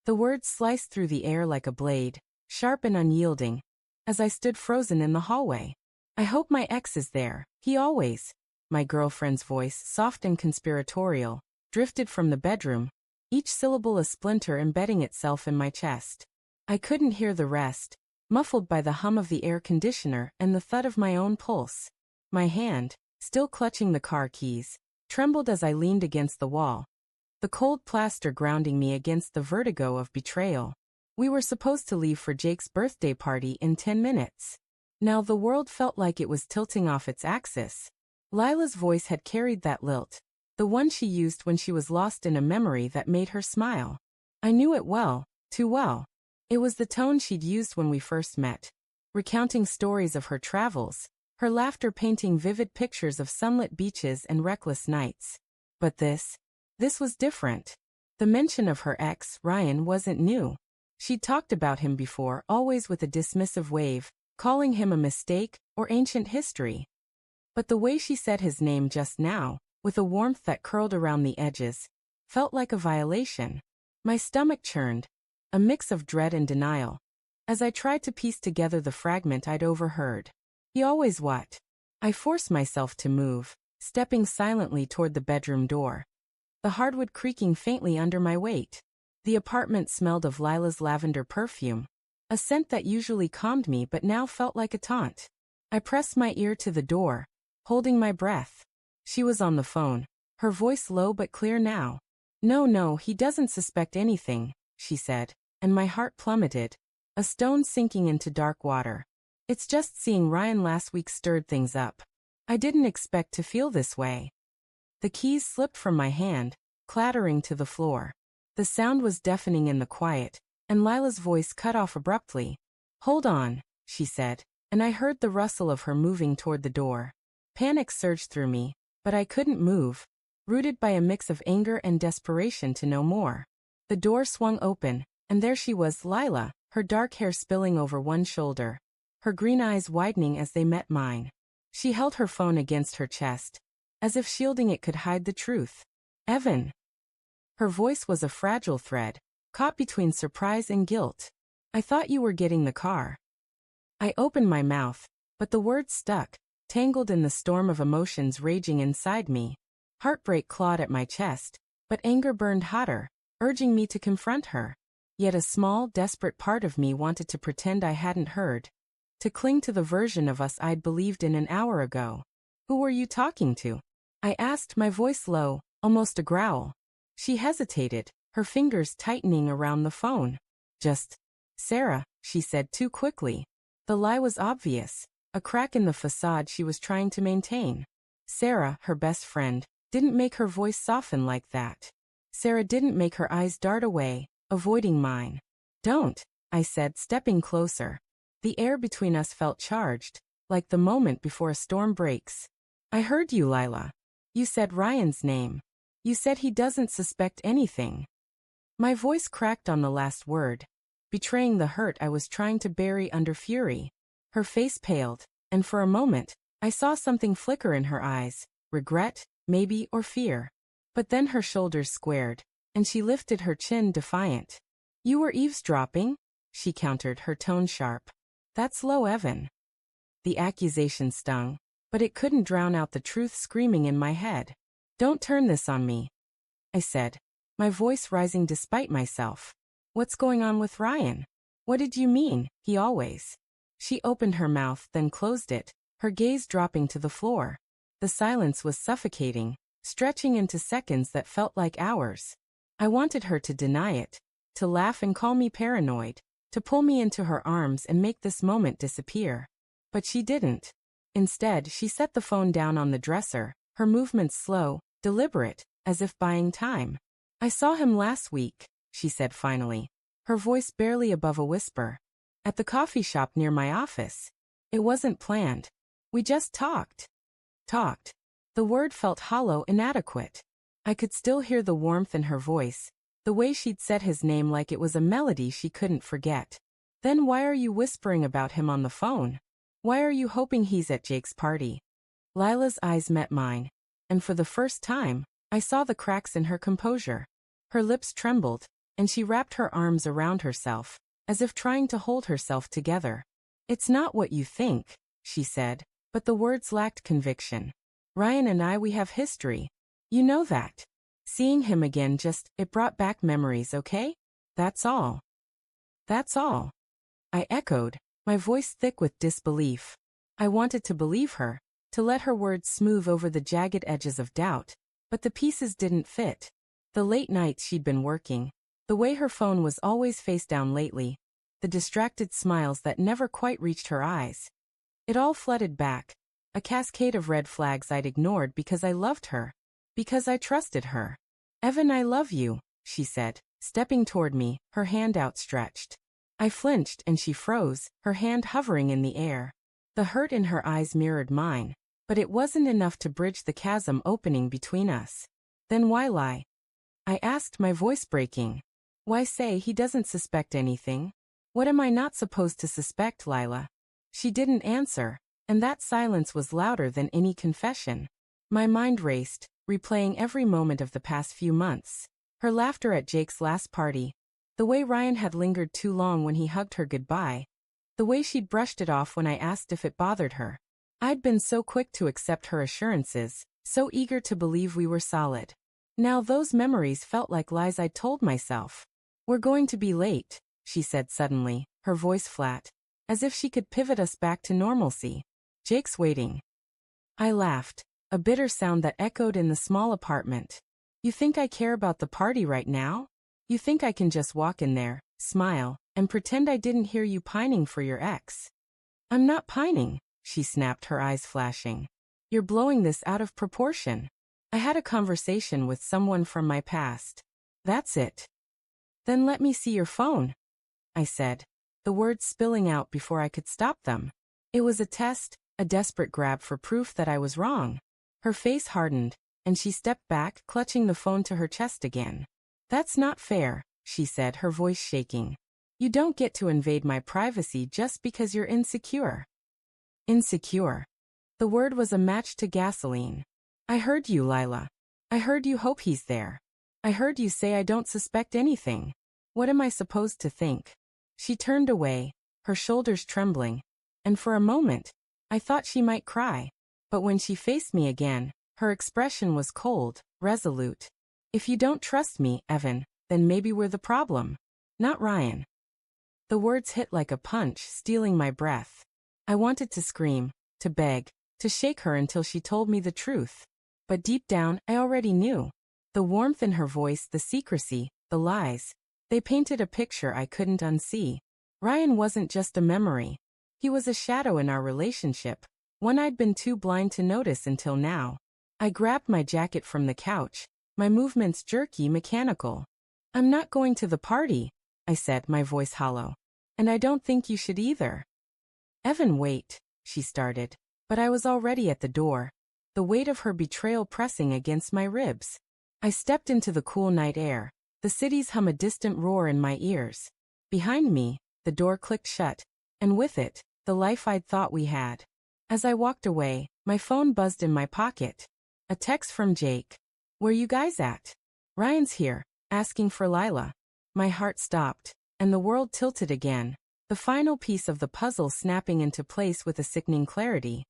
The words sliced through the air like a blade, sharp and unyielding, as I stood frozen in the hallway. I hope my ex is there. He always. My girlfriend's voice, soft and conspiratorial, drifted from the bedroom, each syllable a splinter embedding itself in my chest. I couldn't hear the rest, muffled by the hum of the air conditioner and the thud of my own pulse. My hand, still clutching the car keys, trembled as I leaned against the wall, the cold plaster grounding me against the vertigo of betrayal. We were supposed to leave for Jake's birthday party in 10 minutes. Now the world felt like it was tilting off its axis. Lila's voice had carried that lilt, the one she used when she was lost in a memory that made her smile. I knew it well, too well. It was the tone she'd used when we first met, recounting stories of her travels, her laughter painting vivid pictures of sunlit beaches and reckless nights. But this was different. The mention of her ex, Ryan, wasn't new. She'd talked about him before, always with a dismissive wave, calling him a mistake or ancient history. But the way she said his name just now, with a warmth that curled around the edges, felt like a violation. My stomach churned, a mix of dread and denial, as I tried to piece together the fragment I'd overheard. He always what? I forced myself to move, stepping silently toward the bedroom door, the hardwood creaking faintly under my weight. The apartment smelled of Lila's lavender perfume, a scent that usually calmed me but now felt like a taunt. I pressed my ear to the door, holding my breath. She was on the phone, her voice low but clear now. No, he doesn't suspect anything, she said, and my heart plummeted, a stone sinking into dark water. It's just seeing Ryan last week stirred things up. I didn't expect to feel this way. The keys slipped from my hand, clattering to the floor. The sound was deafening in the quiet, and Lila's voice cut off abruptly. Hold on, she said, and I heard the rustle of her moving toward the door. Panic surged through me, but I couldn't move, rooted by a mix of anger and desperation to know more. The door swung open, and there she was, Lila, her dark hair spilling over one shoulder, her green eyes widening as they met mine. She held her phone against her chest, as if shielding it could hide the truth. Evan. Her voice was a fragile thread, caught between surprise and guilt. I thought you were getting the car. I opened my mouth, but the words stuck, tangled in the storm of emotions raging inside me. Heartbreak clawed at my chest, but anger burned hotter, urging me to confront her. Yet a small, desperate part of me wanted to pretend I hadn't heard, to cling to the version of us I'd believed in an hour ago. Who were you talking to? I asked, my voice low, almost a growl. She hesitated, her fingers tightening around the phone. Just Sarah, she said too quickly. The lie was obvious, a crack in the facade she was trying to maintain. Sarah, her best friend, didn't make her voice soften like that. Sarah didn't make her eyes dart away, avoiding mine. Don't, I said, stepping closer. The air between us felt charged, like the moment before a storm breaks. I heard you, Lila. You said Ryan's name. You said he doesn't suspect anything. My voice cracked on the last word, betraying the hurt I was trying to bury under fury. Her face paled, and for a moment, I saw something flicker in her eyes, regret, maybe, or fear. But then her shoulders squared, and she lifted her chin defiant. You were eavesdropping? She countered, her tone sharp. That's low, Evan. The accusation stung, but it couldn't drown out the truth screaming in my head. Don't turn this on me, I said, my voice rising despite myself. What's going on with Ryan? What did you mean, he always? She opened her mouth, then closed it, her gaze dropping to the floor. The silence was suffocating, stretching into seconds that felt like hours. I wanted her to deny it, to laugh and call me paranoid, to pull me into her arms and make this moment disappear. But she didn't. Instead, she set the phone down on the dresser, her movements slow, deliberate, as if buying time. I saw him last week, she said finally, her voice barely above a whisper. At the coffee shop near my office. It wasn't planned. We just talked. Talked. The word felt hollow, inadequate. I could still hear the warmth in her voice, the way she'd said his name like it was a melody she couldn't forget. Then why are you whispering about him on the phone? Why are you hoping he's at Jake's party? Lila's eyes met mine, and for the first time, I saw the cracks in her composure. Her lips trembled, and she wrapped her arms around herself, as if trying to hold herself together. "It's not what you think," she said, but the words lacked conviction. "Ryan and we have history. You know that. Seeing him again it brought back memories, okay? That's all." "That's all," I echoed, my voice thick with disbelief. I wanted to believe her, to let her words smooth over the jagged edges of doubt, but the pieces didn't fit. The late nights she'd been working, the way her phone was always face down lately, the distracted smiles that never quite reached her eyes. It all flooded back, a cascade of red flags I'd ignored because I loved her, because I trusted her. "Evan, I love you," she said, stepping toward me, her hand outstretched. I flinched and she froze, her hand hovering in the air. The hurt in her eyes mirrored mine, but it wasn't enough to bridge the chasm opening between us. "Then why lie?" I asked, my voice breaking. "Why say he doesn't suspect anything? What am I not supposed to suspect, Lila?" She didn't answer, and that silence was louder than any confession. My mind raced, replaying every moment of the past few months. Her laughter at Jake's last party, the way Ryan had lingered too long when he hugged her goodbye, the way she'd brushed it off when I asked if it bothered her. I'd been so quick to accept her assurances, so eager to believe we were solid. Now those memories felt like lies I'd told myself. "We're going to be late," she said suddenly, her voice flat, as if she could pivot us back to normalcy. "Jake's waiting." I laughed, a bitter sound that echoed in the small apartment. "You think I care about the party right now? You think I can just walk in there, smile, and pretend I didn't hear you pining for your ex?" "I'm not pining," she snapped, her eyes flashing. "You're blowing this out of proportion. I had a conversation with someone from my past. That's it." "Then let me see your phone," I said, the words spilling out before I could stop them. It was a test, a desperate grab for proof that I was wrong. Her face hardened, and she stepped back, clutching the phone to her chest again. "That's not fair," she said, her voice shaking. "You don't get to invade my privacy just because you're insecure." Insecure. The word was a match to gasoline. "I heard you, Lila. I heard you hope he's there. I heard you say I don't suspect anything. What am I supposed to think?" She turned away, her shoulders trembling, and for a moment, I thought she might cry. But when she faced me again, her expression was cold, resolute. "If you don't trust me, Evan, then maybe we're the problem, not Ryan." The words hit like a punch, stealing my breath. I wanted to scream, to beg, to shake her until she told me the truth. But deep down, I already knew. The warmth in her voice, the secrecy, the lies, they painted a picture I couldn't unsee. Ryan wasn't just a memory. He was a shadow in our relationship, one I'd been too blind to notice until now. I grabbed my jacket from the couch, my movements jerky, mechanical. "I'm not going to the party," I said, my voice hollow. "And I don't think you should either." "Evan, wait," she started, but I was already at the door, the weight of her betrayal pressing against my ribs. I stepped into the cool night air, the city's hum a distant roar in my ears. Behind me, the door clicked shut, and with it, the life I'd thought we had. As I walked away, my phone buzzed in my pocket. A text from Jake. "Where you guys at? Ryan's here, asking for Lila." My heart stopped, and the world tilted again, the final piece of the puzzle snapping into place with a sickening clarity.